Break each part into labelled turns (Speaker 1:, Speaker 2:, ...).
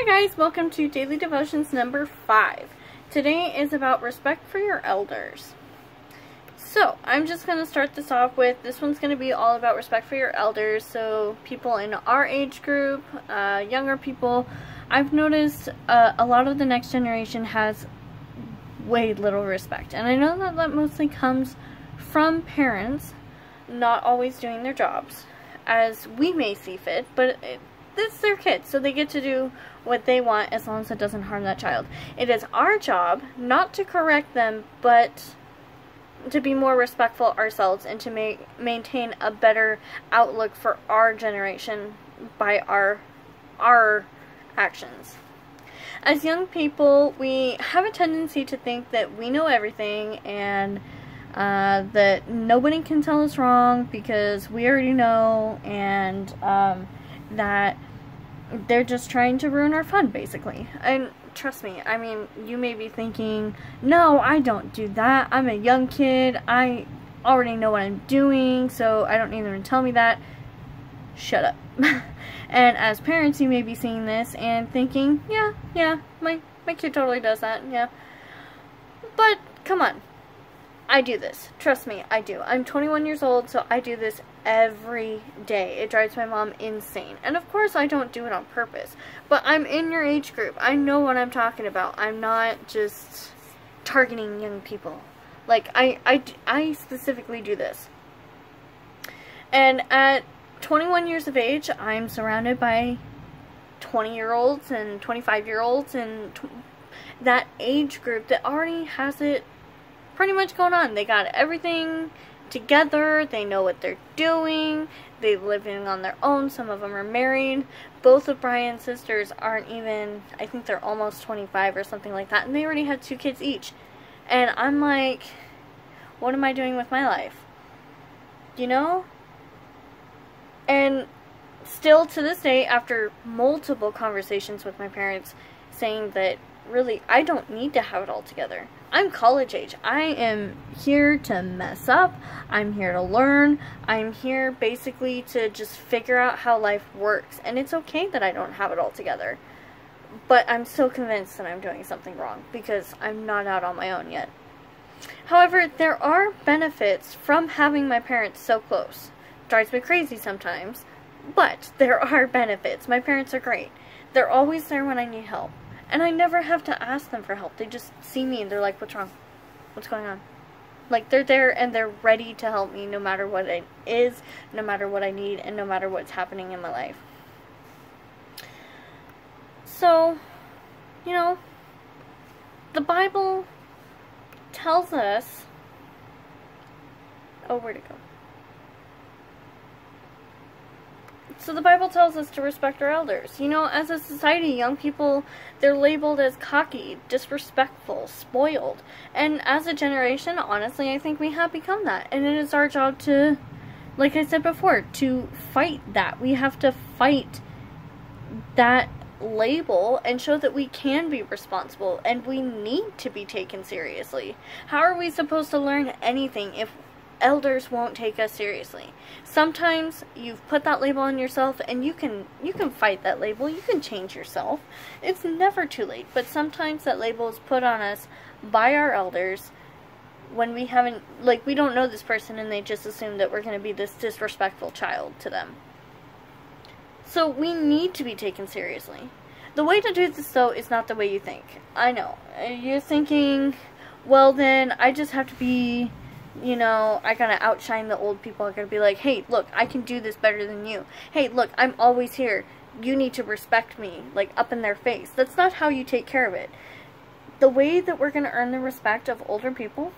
Speaker 1: Hi guys, welcome to Daily Devotions number 5. Today is about respect for your elders. So, I'm just going to start this off with, this one's going to be all about respect for your elders. So, people in our age group, younger people, I've noticed a lot of the next generation has way little respect. And I know that that mostly comes from parents not always doing their jobs as we may see fit, but it's their kids, so they get to do what they want as long as it doesn't harm that child. It is our job not to correct them, but to be more respectful ourselves and to maintain a better outlook for our generation by our actions. As young people, we have a tendency to think that we know everything and that nobody can tell us wrong because we already know, and that they're just trying to ruin our fun, basically. And trust me, I mean, you may be thinking, no, I don't do that. I'm a young kid. I already know what I'm doing, so I don't need them to tell me that. Shut up. And as parents, you may be seeing this and thinking, yeah, my kid totally does that, yeah. But, come on. I do this. Trust me, I do. I'm 21 years old, so I do this every day. It drives my mom insane. And of course, I don't do it on purpose. But I'm in your age group. I know what I'm talking about. I'm not just targeting young people. Like, I specifically do this. And at 21 years of age, I'm surrounded by 20-year-olds and 25-year-olds and that age group that already has it pretty much going on. They got everything together, they know what they're doing, they live in on their own, some of them are married. Both of Brian's sisters aren't even, I think they're almost 25 or something like that, and they already have 2 kids each. And I'm like, what am I doing with my life? You know? And still to this day, after multiple conversations with my parents saying that really I don't need to have it all together. I'm college age. I am here to mess up. I'm here to learn. I'm here basically to just figure out how life works. And it's okay that I don't have it all together. But I'm so convinced that I'm doing something wrong because I'm not out on my own yet. However, there are benefits from having my parents so close. Drives me crazy sometimes, but there are benefits. My parents are great. They're always there when I need help. And I never have to ask them for help. They just see me and they're like, what's wrong? What's going on? Like, they're there and they're ready to help me no matter what it is, no matter what I need, and no matter what's happening in my life. So, you know, the Bible tells us... Oh, where'd it go? So the Bible tells us to respect our elders. You know, as a society, young people, they're labeled as cocky, disrespectful, spoiled. And as a generation, honestly, I think we have become that. And it is our job to, like I said before, to fight that. We have to fight that label and show that we can be responsible and we need to be taken seriously. How are we supposed to learn anything if elders won't take us seriously? Sometimes you've put that label on yourself and you can fight that label. You can change yourself. It's never too late. But sometimes that label is put on us by our elders when we haven't, like, we don't know this person and they just assume that we're going to be this disrespectful child to them. So we need to be taken seriously. The way to do this, though, is not the way you think. I know. You're thinking, well, then I just have to be, you know, I gotta outshine the old people. I gotta be like, hey, look, I can do this better than you. Hey, look, I'm always here. You need to respect me, like, up in their face. That's not how you take care of it. The way that we're gonna earn the respect of older people,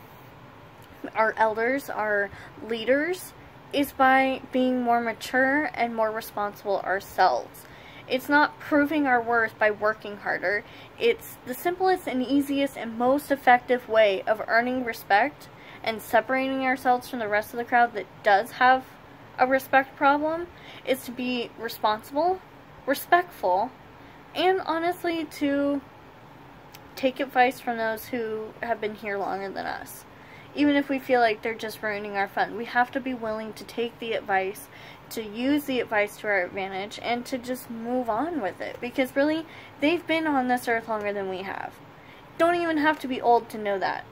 Speaker 1: our elders, our leaders, is by being more mature and more responsible ourselves. It's not proving our worth by working harder. It's the simplest and easiest and most effective way of earning respect and separating ourselves from the rest of the crowd that does have a respect problem is to be responsible, respectful, and honestly to take advice from those who have been here longer than us. even if we feel like they're just ruining our fun. We have to be willing to take the advice, to use the advice to our advantage, and to just move on with it. Because really, they've been on this earth longer than we have. Don't even have to be old to know that.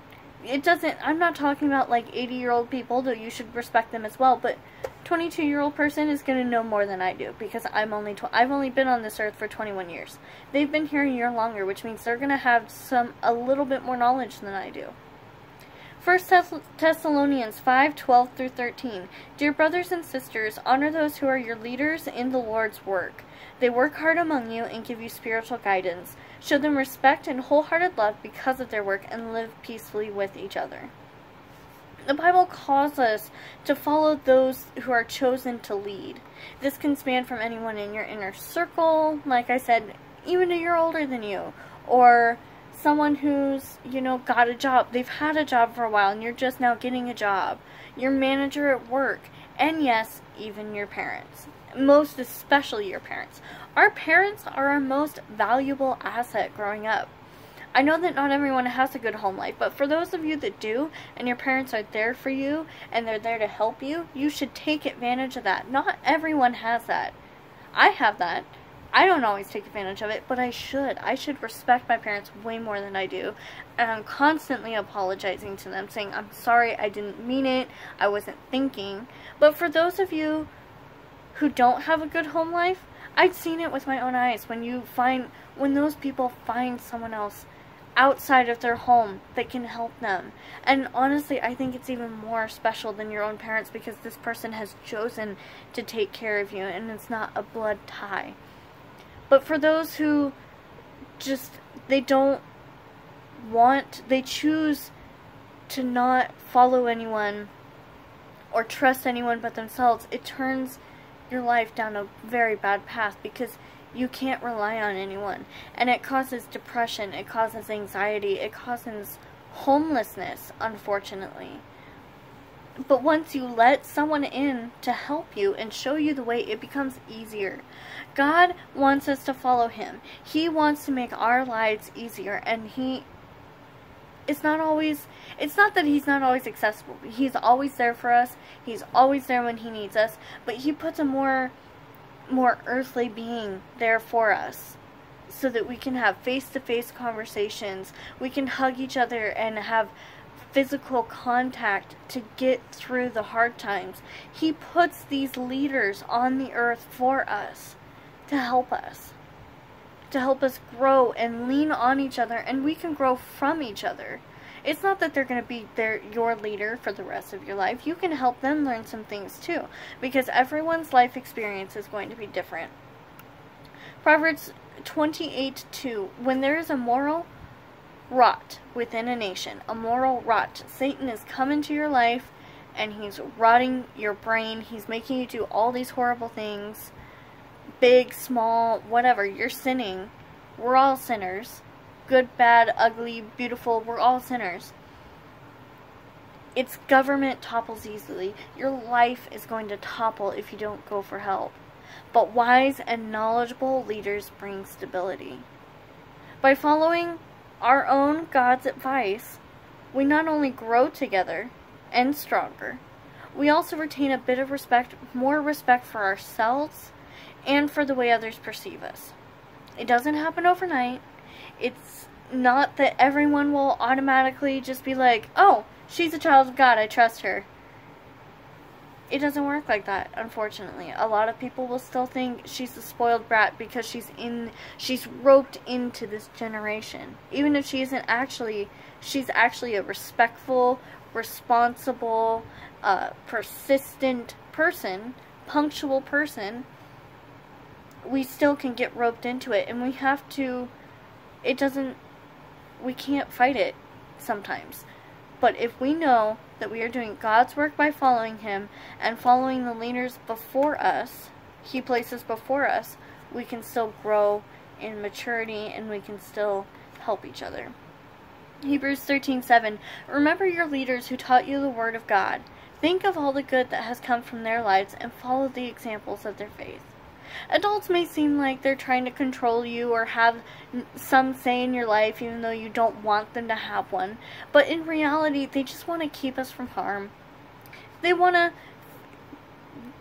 Speaker 1: I'm not talking about like 80-year-old people, though you should respect them as well, but 22-year-old person is going to know more than I do, because I've only been on this earth for 21 years. They've been here a year longer, which means they're going to have a little bit more knowledge than I do. 1 Thessalonians 5:12 through 13. Dear brothers and sisters, honor those who are your leaders in the Lord's work. They work hard among you and give you spiritual guidance. Show them respect and wholehearted love because of their work, and live peacefully with each other. The Bible calls us to follow those who are chosen to lead. This can span from anyone in your inner circle, like I said, even a year older than you, or someone who's, got a job. They've had a job for a while and you're just now getting a job. Your manager at work, and yes, even your parents. Most especially your parents. Our parents are our most valuable asset growing up. I know that not everyone has a good home life, but for those of you that do, and your parents are there for you, and they're there to help you, you should take advantage of that. Not everyone has that. I have that. I don't always take advantage of it, but I should. I should respect my parents way more than I do. And I'm constantly apologizing to them, saying, I'm sorry, I didn't mean it, I wasn't thinking. But for those of you who don't have a good home life, I've seen it with my own eyes. When those people find someone else outside of their home that can help them. And honestly, I think it's even more special than your own parents, because this person has chosen to take care of you, and it's not a blood tie. But for those who they choose to not follow anyone or trust anyone but themselves, it turns your life down a very bad path, because you can't rely on anyone. And it causes depression, it causes anxiety, it causes homelessness, unfortunately. But once you let someone in to help you and show you the way, it becomes easier. God wants us to follow Him. He wants to make our lives easier, and it's not that He's not always accessible. He's always there for us. He's always there when He needs us, but He puts a more earthly being there for us, so that we can have face-to-face conversations. We can hug each other and have physical contact to get through the hard times. He puts these leaders on the earth for us, to help us grow and lean on each other, and we can grow from each other. It's not that they're going to be your leader for the rest of your life. You can help them learn some things too, because everyone's life experience is going to be different. Proverbs 28:2. When there is a moral rot within a nation, a moral rot, Satan has come into your life and he's rotting your brain. He's making you do all these horrible things, big, small, whatever. You're sinning. We're all sinners. Good, bad, ugly, beautiful, we're all sinners. Its government topples easily. Your life is going to topple if you don't go for help. But wise and knowledgeable leaders bring stability. By following our own God's advice, we not only grow together and stronger, we also retain a bit of respect, more respect for ourselves and for the way others perceive us. It doesn't happen overnight. It's not that everyone will automatically just be like, oh, she's a child of God, I trust her. It doesn't work like that, unfortunately. A lot of people will still think she's a spoiled brat because she's roped into this generation. Even if she isn't actually, she's actually a respectful, responsible, persistent person, punctual person. We still can get roped into it, and we can't fight it sometimes. But if we know that we are doing God's work by following Him and following the leaders before us, He places before us, we can still grow in maturity and we can still help each other. Hebrews 13:7. Remember your leaders who taught you the Word of God. Think of all the good that has come from their lives and follow the examples of their faith. Adults may seem like they're trying to control you or have some say in your life even though you don't want them to have one. But in reality, they just want to keep us from harm. They want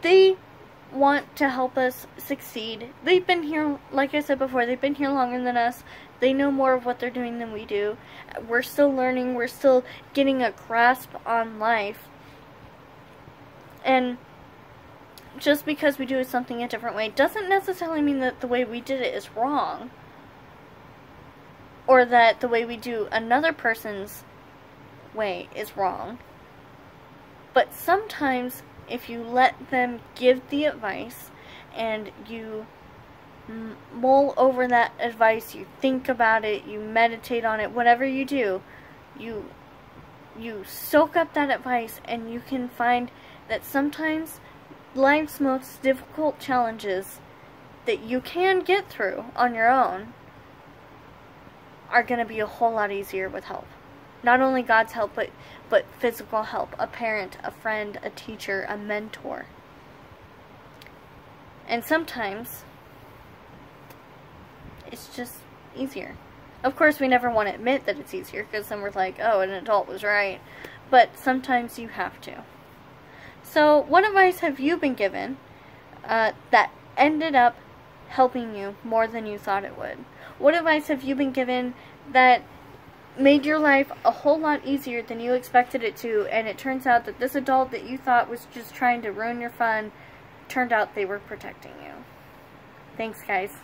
Speaker 1: to help us succeed. They've been here, like I said before, they've been here longer than us. They know more of what they're doing than we do. We're still learning. We're still getting a grasp on life. And just because we do something a different way doesn't necessarily mean that the way we did it is wrong. Or that the way we do another person's way is wrong. But sometimes, if you let them give the advice and you mull over that advice, you think about it, you meditate on it, whatever you do, you soak up that advice, and you can find that sometimes life's most difficult challenges that you can get through on your own are going to be a whole lot easier with help. Not only God's help, but physical help, a parent, a friend, a teacher, a mentor. And sometimes it's just easier. Of course, we never want to admit that it's easier, because then we're like, oh, an adult was right. But sometimes you have to. So, what advice have you been given that ended up helping you more than you thought it would? What advice have you been given that made your life a whole lot easier than you expected it to, and it turns out that this adult that you thought was just trying to ruin your fun, turned out they were protecting you? Thanks, guys.